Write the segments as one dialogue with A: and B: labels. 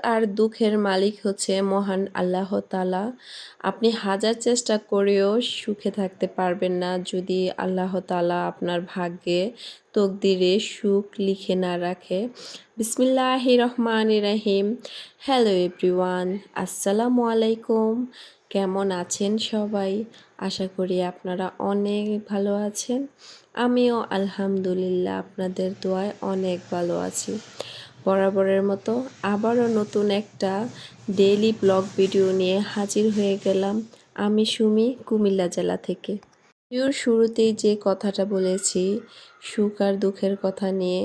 A: আর দুঃখের মালিক হচ্ছে মহান আল্লাহ তাআলা। আপনি হাজার চেষ্টা করেও সুখে থাকতে পারবেন না যদি আল্লাহ তাআলা আপনার ভাগ্যে তকদিরে সুখ লিখে না রাখে। বিসমিল্লাহির রহমানির রহিম। হ্যালো এভরিওয়ান, আসসালামু আলাইকুম। কেমন আছেন সবাই? আশা করি আপনারা অনেক ভালো আছেন। আমিও আলহামদুলিল্লাহ আপনাদের দোয়ায় অনেক ভালো আছি। বরাবরের মতো আবারও নতুন একটা ডেইলি ব্লগ ভিডিও নিয়ে হাজির হয়ে গেলাম আমি সুমি, কুমিল্লা জেলা থেকে। ভিডিওর শুরুতেই যে কথাটা বলেছি, সুখ আর দুঃখের কথা নিয়ে,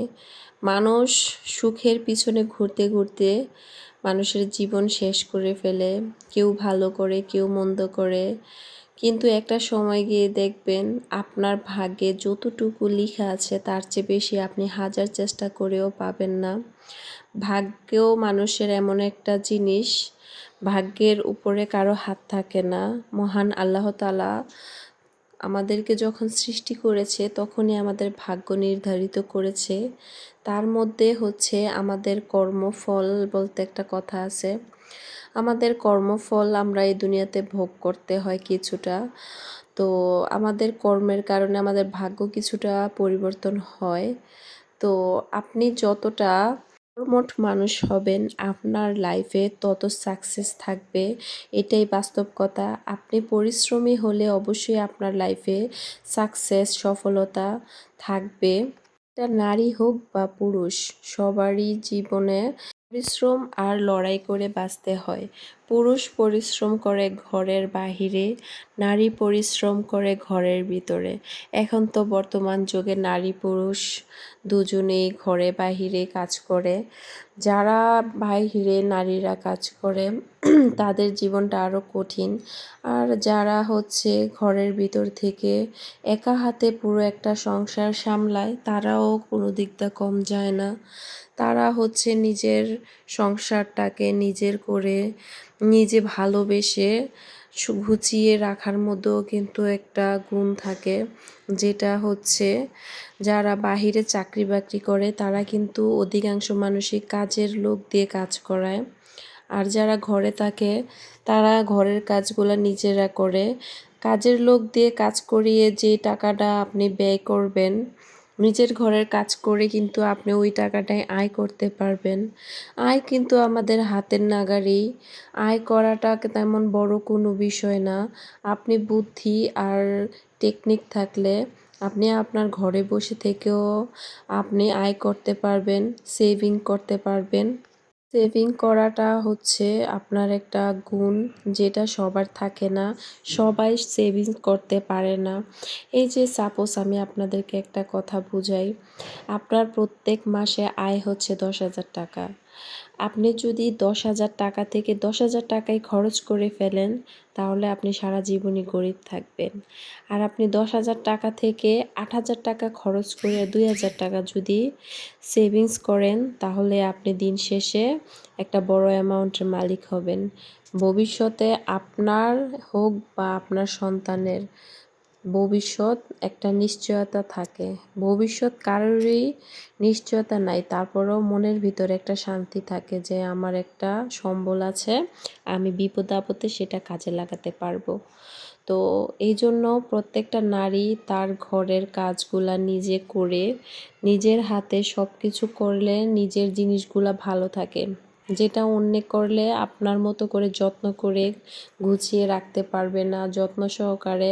A: মানুষ সুখের পিছনে ঘুরতে ঘুরতে মানুষের জীবন শেষ করে ফেলে। কেউ ভালো করে, কেউ মন্দ করে, কিন্তু একটা সময় গিয়ে দেখবেন আপনার ভাগ্যে যতটুকু লেখা আছে তার চেয়ে বেশি আপনি হাজার চেষ্টা করেও পাবেন না। ভাগ্যও মানুষের এমন একটা জিনিস, ভাগ্যের উপরে কারো হাত থাকে না। মহান আল্লাহ তাআলা আমাদেরকে যখন সৃষ্টি করেছে তখনই আমাদের ভাগ্য নির্ধারিত করেছে। তার মধ্যে হচ্ছে আমাদের কর্মফল বলতে একটা কথা আছে। আমাদের কর্মফল আমরা এই দুনিয়াতে ভোগ করতে হয় কিছুটা। তো আমাদের কর্মের কারণে আমাদের ভাগ্য কিছুটা পরিবর্তন হয়। তো আপনি যতটা কর্মঠ মানুষ হবেন আপনার লাইফে তত সাকসেস থাকবে, এটাই বাস্তব কথা। আপনি পরিশ্রমী হলে অবশ্যই আপনার লাইফে সাকসেস, সফলতা থাকবে। এটা নারী হোক বা পুরুষ, সবারই জীবনে পরিশ্রম আর লড়াই করে বাঁচতে হয়। পুরুষ পরিশ্রম করে ঘরের বাহিরে, নারী পরিশ্রম করে ঘরের ভিতরে। এখন তো বর্তমান যুগে নারী পুরুষ দুজনেই ঘরে বাহিরে কাজ করে। যারা বাহিরে নারীরা কাজ করে তাদের জীবনটা আরও কঠিন। আর যারা হচ্ছে ঘরের ভিতর থেকে একা হাতে পুরো একটা সংসার সামলায় তারাও কোনো দিক দিয়ে কম যায় না। তারা হচ্ছে নিজের সংসারটাকে নিজের করে, নিজে ভালোবেসে গুছিয়ে রাখার মধ্যেও কিন্তু একটা গুণ থাকে, যেটা হচ্ছে যারা বাহিরে চাকরি বাকরি করে তারা কিন্তু অধিকাংশ মানুষই কাজের লোক দিয়ে কাজ করায়। আর যারা ঘরে থাকে তারা ঘরের কাজগুলো নিজেরা করে। কাজের লোক দিয়ে কাজ করিয়ে যে টাকাটা আপনি ব্যয় করবেন, নিজের ঘরের কাজ করে কিন্তু আপনি ওই টাকাটাই আয় করতে পারবেন। আয় কিন্তু আমাদের হাতের নাগালেই। আয় করাটা তেমন বড় কোনো বিষয় না। আপনি বুদ্ধি আর টেকনিক থাকলে আপনি আপনার ঘরে বসে থেকেও আপনি আয় করতে পারবেন, সেভিং করতে পারবেন। সেভিং করাটা হচ্ছে আপনার একটা গুণ, যেটা সবার থাকে না। সবাই সেভিং করতে পারে না। এই যে সাপোজ আমি আপনাদেরকে একটা কথা বুঝাই, আপনার প্রত্যেক মাসে আয় হচ্ছে 10,000 টাকা। আপনি যদি 10,000 টাকা থেকে 10,000 টাকাই খরচ করে ফেলেন তাহলে আপনি সারা জীবনই গরিব থাকবেন। আর আপনি 10,000 টাকা থেকে 8,000 টাকা খরচ করে 2,000 টাকা যদি সেভিংস করেন তাহলে আপনি দিন শেষে একটা বড় অ্যামাউন্টের মালিক হবেন। ভবিষ্যতে আপনার হোক বা আপনার সন্তানের ভবিষ্যৎ একটা নিশ্চয়তা থাকে। ভবিষ্যৎ কারোরই নিশ্চয়তা নাই, তারপরেও মনের ভিতরে একটা শান্তি থাকে যে আমার একটা সম্বল আছে, আমি বিপদ আপদে সেটা কাজে লাগাতে পারবো। তো এই জন্য প্রত্যেকটা নারী তার ঘরের কাজগুলা নিজে করে, নিজের হাতে সব কিছু করলে নিজের জিনিসগুলা ভালো থাকে। যেটা অন্য করলে আপনার মতো করে যত্ন করে গুছিয়ে রাখতে পারবে না, যত্ন সহকারে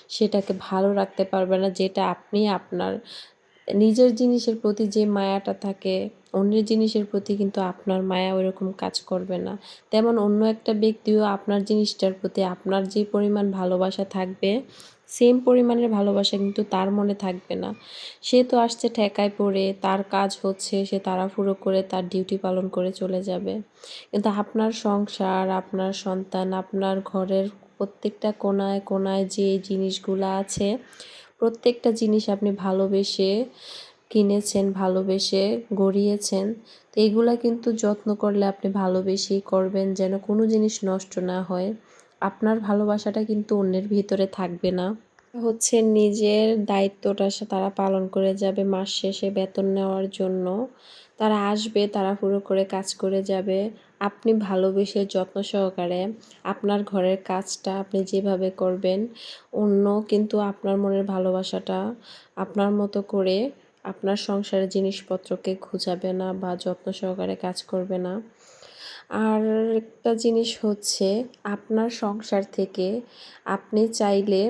A: সেটাকে ভালো রাখতে পারবে না। যেটা আপনি আপনার নিজের জিনিসের প্রতি যে মায়াটা থাকে, অন্যের জিনিসের প্রতি কিন্তু আপনার মায়া ওইরকম কাজ করবে না। তেমন অন্য একটা ব্যক্তিও আপনার জিনিসটার প্রতি আপনার যে পরিমাণ ভালোবাসা থাকবে, সেম পরিমাণের ভালোবাসা কিন্তু তার মনে থাকবে না। সে তো আসছে ঠেকায় পড়ে, তার কাজ হচ্ছে সে তাড়াহুড়ো করে তার ডিউটি পালন করে চলে যাবে। কিন্তু আপনার সংসার, আপনার সন্তান, আপনার ঘরের প্রত্যেকটা কোনায় কোনায় যে জিনিসগুলো আছে, প্রত্যেকটা জিনিস আপনি ভালোবেসে কিনেছেন, ভালোবেসে গড়িয়েছেন। তো এইগুলা কিন্তু যত্ন করলে আপনি ভালোবেসেই করবেন, যেন কোনো জিনিস নষ্ট না হয়। আপনার ভালোবাসাটা কিন্তু অন্যের ভিতরে থাকবে না। হচ্ছে নিজের দায়িত্বটা তারা পালন করে যাবে মাস শেষে বেতন নেওয়ার জন্য। তারা আসবে, তাড়াহুড়ো করে কাজ করে যাবে। আপনি ভালোবেসে যত্ন সহকারে আপনার ঘরের কাজটা আপনি যেভাবে করবেন, অন্য কিন্তু আপনার মনের ভালোবাসাটা আপনার মতো করে আপনার সংসারের জিনিসপত্রকে খোঁজাবে না বা যত্ন সহকারে কাজ করবে না। আর একটা জিনিস হচ্ছে আপনার সংসার থেকে আপনি চাইলে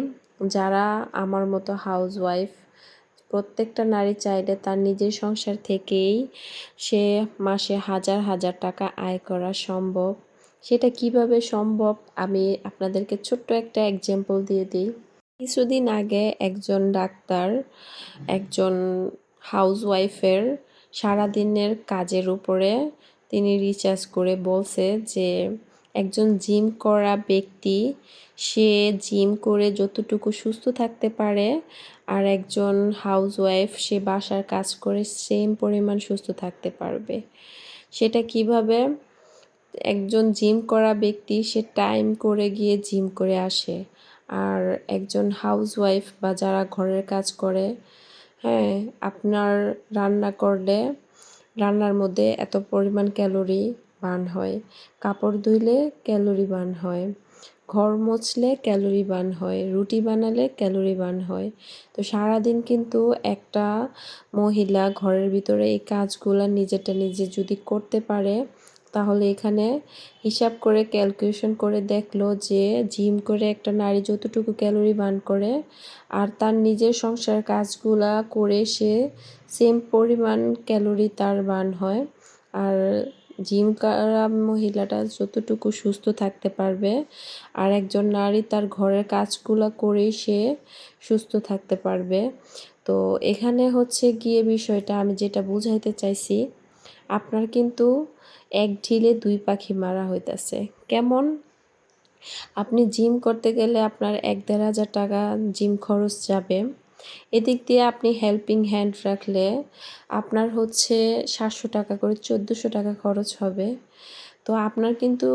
A: যারা আমার মতো হাউসওয়াইফ প্রত্যেকটা নারী চাইলে তার নিজের সংসার থেকেই সে মাসে হাজার হাজার টাকা আয় করা সম্ভব। সেটা কিভাবে সম্ভব আমি আপনাদেরকে ছোট্ট একটা এক্সাম্পল দিয়ে দিই। কিছুদিন আগে একজন ডাক্তার একজন হাউসওয়াইফের সারাদিনের কাজের উপরে তিনি রিসার্চ করে বলছে যে একজন জিম করা ব্যক্তি সে জিম করে যতটুকু সুস্থ থাকতে পারে আর একজন হাউসওয়াইফ সে বাসার কাজ করে সেম পরিমাণ সুস্থ থাকতে পারবে। সেটা কিভাবে? একজন জিম করা ব্যক্তি সে টাইম করে গিয়ে জিম করে আসে, আর একজন হাউসওয়াইফ বা যারা ঘরের কাজ করে, হ্যাঁ, আপনার রান্না করলে রান্নার মধ্যে এত পরিমাণ ক্যালোরি বার্ন হয়, কাপড় ধুইলে ক্যালোরি বার্ন হয়, ঘর মুছলে ক্যালোরি বার্ন হয়, রুটি বানালে ক্যালোরি বার্ন হয়। তো সারাদিন কিন্তু একটা মহিলা ঘরের ভিতরে এই কাজগুলো নিজেরটা নিজে যদি করতে পারে, তাহলে এখানে হিসাব করে ক্যালকুলেশন করে দেখলো যে জিম করে একটা নারী যতটুকু ক্যালোরি বার্ন করে আর তার নিজের সংসার কাজগুলা করে সে সেম পরিমাণ ক্যালোরি তার বার্ন হয়। আর জিম করা মহিলাটা যতটুকু সুস্থ থাকতে পারবে আর একজন নারী তার ঘরের কাজগুলো করেই সে সুস্থ থাকতে পারবে। তো এখানে হচ্ছে গিয়ে বিষয়টা আমি যেটা বুঝাইতে চাইছি, আপনার কিন্তু এক ঢিলে দুই পাখি মারা হইতাছে। কেমন? আপনি জিম করতে গেলে আপনার ১-১.৫০০ টাকা জিম খরচ যাবে। এদিক দিয়ে আপনি হেল্পিং হ্যান্ড রাখলে আপনার হচ্ছে ৭০০ টাকা করে ১৪০০ টাকা খরচ হবে। তো আপনার কিন্তু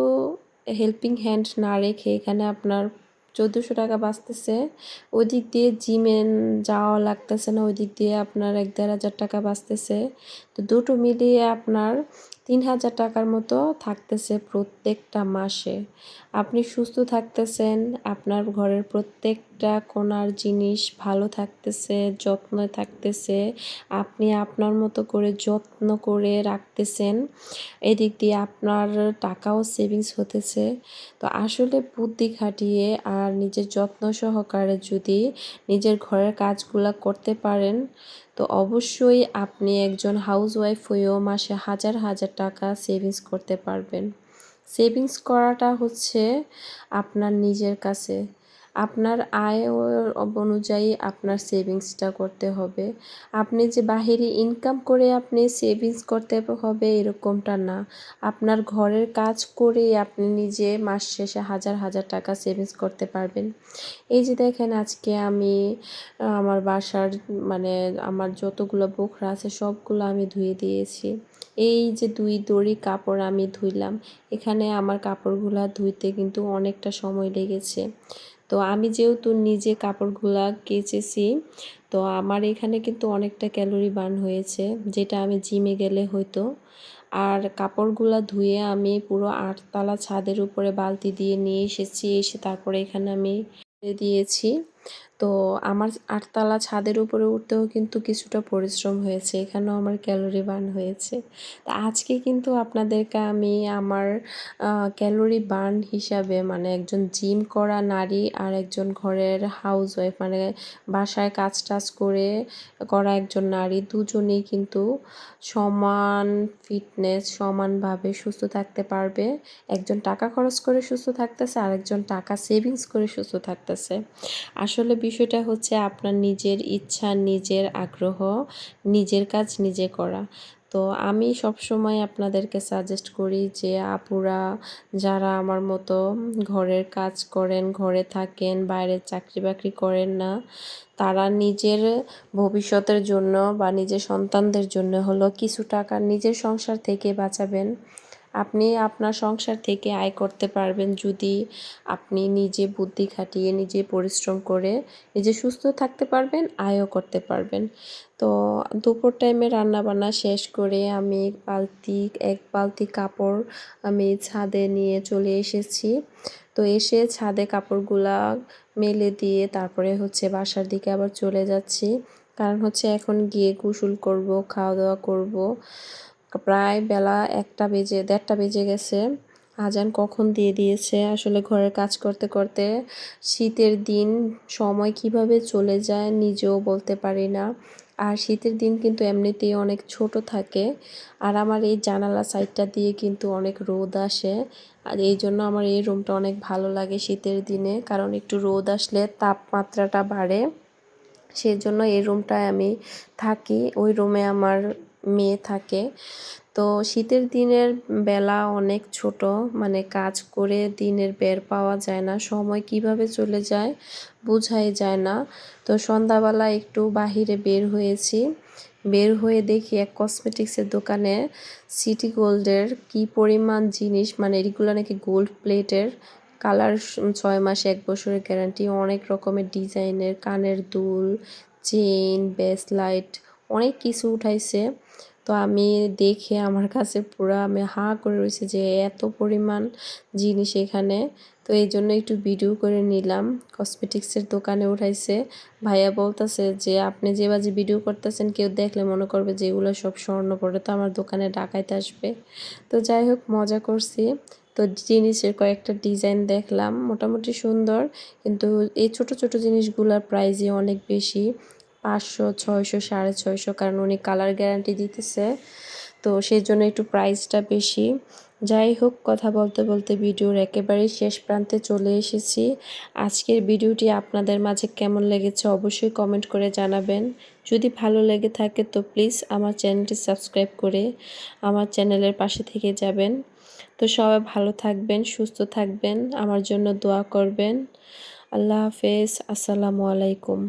A: হেল্পিং হ্যান্ড না রেখে এখানে আপনার ১৪০০ টাকা বাঁচতেছে। ওই দিক দিয়ে জিমে যাওয়া লাগতেছে না, ওই দিক দিয়ে আপনার ১-১.৫০০ টাকা বাঁচতেছে। তো দুটো মিলিয়ে আপনার ৩,০০০ টাকার মতো থাকতেছে প্রত্যেকটা মাসে। আপনি সুস্থ থাকতেছেন, আপনার ঘরের প্রত্যেকটা কোণার জিনিস ভালো থাকতেছে, যত্নে থাকতেছে, আপনি আপনার মতো করে যত্ন করে রাখতেছেন। এদিক দিয়ে আপনার টাকাও সেভিংস হতেছে। তো আসলে বুদ্ধি খাটিয়ে আর নিজের যত্ন সহকারে যদি নিজের ঘরের কাজগুলা করতে পারেন, তো অবশ্যই আপনি একজন হাউসওয়াইফ হয়েও মাসে হাজার হাজার টাকা সেভিংস করতে পারবেন। সেভিংস করাটা হচ্ছে আপনার নিজের কাছে। আপনার আয় অনুযায়ী আপনার সেভিংসটা করতে হবে। আপনি যে বাহিরে ইনকাম করে আপনি সেভিংস করতে হবে এরকমটা না। আপনার ঘরের কাজ করেই আপনি নিজে মাস শেষে হাজার হাজার টাকা সেভিংস করতে পারবেন। এই যে দেখেন আজকে আমি আমার বাসার মানে আমার যতগুলো বোকরা আছে সবগুলো আমি ধুয়ে দিয়েছি। এই যে ২ দড়ি কাপড় আমি ধুইলাম, এখানে আমার কাপড়গুলা ধুইতে কিন্তু অনেকটা সময় লেগেছে। তো আমি যেহেতু নিজে কাপড়গুলা কেচেছি, তো আমার এখানে কিন্তু অনেকটা ক্যালোরি বার্ন হয়েছে, যেটা আমি জিমে গেলে হইতো। আর কাপড়গুলা ধুয়ে আমি পুরো ৮ তলা ছাদের উপরে বালতি দিয়ে নিয়ে এসেছি, এসে তারপরে এখানে আমি দিয়েছি। তো আমার ৮ তলা ছাদের উপরে উঠতেও কিন্তু কিছুটা পরিশ্রম হয়েছে, এখানেও আমার ক্যালোরি বার্ন হয়েছে। তো আজকে কিন্তু আপনাদেরকে আমি আমার ক্যালোরি বার্ন হিসাবে মানে একজন জিম করা নারী আর একজন ঘরের হাউসওয়াইফ মানে বাসায় কাজ টাজ করে করা একজন নারী দুজনেই কিন্তু সমান ফিটনেস সমানভাবে সুস্থ থাকতে পারবে। একজন টাকা খরচ করে সুস্থ থাকতেছে, আরেকজন টাকা সেভিংস করে সুস্থ থাকতেছে। আসলে বিষয়টা হচ্ছে আপনার নিজের ইচ্ছা, নিজের আগ্রহ, নিজের কাজ নিজে করা। তো আমি সবসময় আপনাদেরকে সাজেস্ট করি যে আপুরা যারা আমার মতো ঘরের কাজ করেন, ঘরে থাকেন, বাইরে চাকরি বাকরি করেন না, তারা নিজের ভবিষ্যতের জন্য বা নিজের সন্তানদের জন্য হলো কিছু টাকা নিজের সংসার থেকে বাঁচাবেন। আপনি আপনার সংসার থেকে আয় করতে পারবেন যদি আপনি নিজে বুদ্ধি খাটিয়ে নিজে পরিশ্রম করে নিজে সুস্থ থাকতে পারবেন, আয়ও করতে পারবেন। তো দুপুর টাইমে রান্নাবান্না শেষ করে আমি এক বালতি কাপড় আমি ছাদে নিয়ে চলে এসেছি। তো এসে ছাদে কাপড়গুলা মেলে দিয়ে তারপরে হচ্ছে বাসার দিকে আবার চলে যাচ্ছি। কারণ হচ্ছে এখন গিয়ে গোসল করব, খাওয়া-দাওয়া করব। প্রায় বেলা 1টা বেজে গেছে। আজান কখন দিয়ে দিয়েছে। আসলে ঘরের কাজ করতে করতে শীতের দিন সময় কিভাবে চলে যায় নিজেও বলতে পারি না। আর শীতের দিন কিন্তু এমনিতেই অনেক ছোট থাকে। আর আমার এই জানালা সাইডটা দিয়ে কিন্তু অনেক রোদ আসে। আর এইজন্য আমার এই রুমটা অনেক ভালো লাগে শীতের দিনে। কারণ একটু রোদ আসলে তাপমাত্রাটা বাড়ে। সেজন্য এই রুমটায় আমি থাকি। ওই রুমে আমার মেয়ে থাকে। তো শীতের দিনের বেলা অনেক ছোট, মানে কাজ করে দিনের বের পাওয়া যায় না। সময় কিভাবে চলে যায় বোঝাই যায় না। তো সন্ধ্যাবেলা একটু বাহিরে বের হয়েছি। বের হয়ে দেখি এক কসমেটিক্সের দোকানে সিটি গোল্ডের কি পরিমাণ জিনিস, মানে এগুলো নাকি গোল্ড প্লেটের, কালার 6 মাস 1 বছরের গ্যারান্টি, অনেক রকমের ডিজাইনের কানের দুল, চেইন, ব্রেসলাইট অনেক কিছু উঠাইছে। তো আমি দেখে আমার কাছে পুরা আমি হাঁ করে রয়েছি যে এত পরিমাণ জিনিস এখানে। তো এই জন্য একটু ভিডিও করে নিলাম। কসমেটিক্সের দোকানে উঠাইছে। ভাইয়া বলতেছে যে আপনি যে বাজে ভিডিও করতেছেন কেউ দেখলে মনে করবে যে এগুলো সব স্বর্ণ, পরে তো আমার দোকানে ডাকাইতে আসবে। তো যাই হোক মজা করছি। তো জিনিসের কয়েকটা ডিজাইন দেখলাম, মোটামুটি সুন্দর। কিন্তু এই ছোট ছোট জিনিসগুলোর প্রাইসই অনেক বেশি, 500, 600, 650, কারণ উনি কালার গ্যারান্টি দিতেছে। তো সেই জন্য একটু প্রাইসটা বেশি। যাই হোক, কথা বলতে বলতে ভিডিওর একেবারেই শেষ প্রান্তে চলে এসেছি। আজকের ভিডিওটি আপনাদের মাঝে কেমন লেগেছে অবশ্যই কমেন্ট করে জানাবেন। যদি ভালো লেগে থাকে তো প্লিজ আমার চ্যানেলটি সাবস্ক্রাইব করে আমার চ্যানেলের পাশে থেকে যাবেন। তো সবাই ভালো থাকবেন, সুস্থ থাকবেন, আমার জন্য দোয়া করবেন। আল্লাহ হাফেজ, আসসালামু আলাইকুম।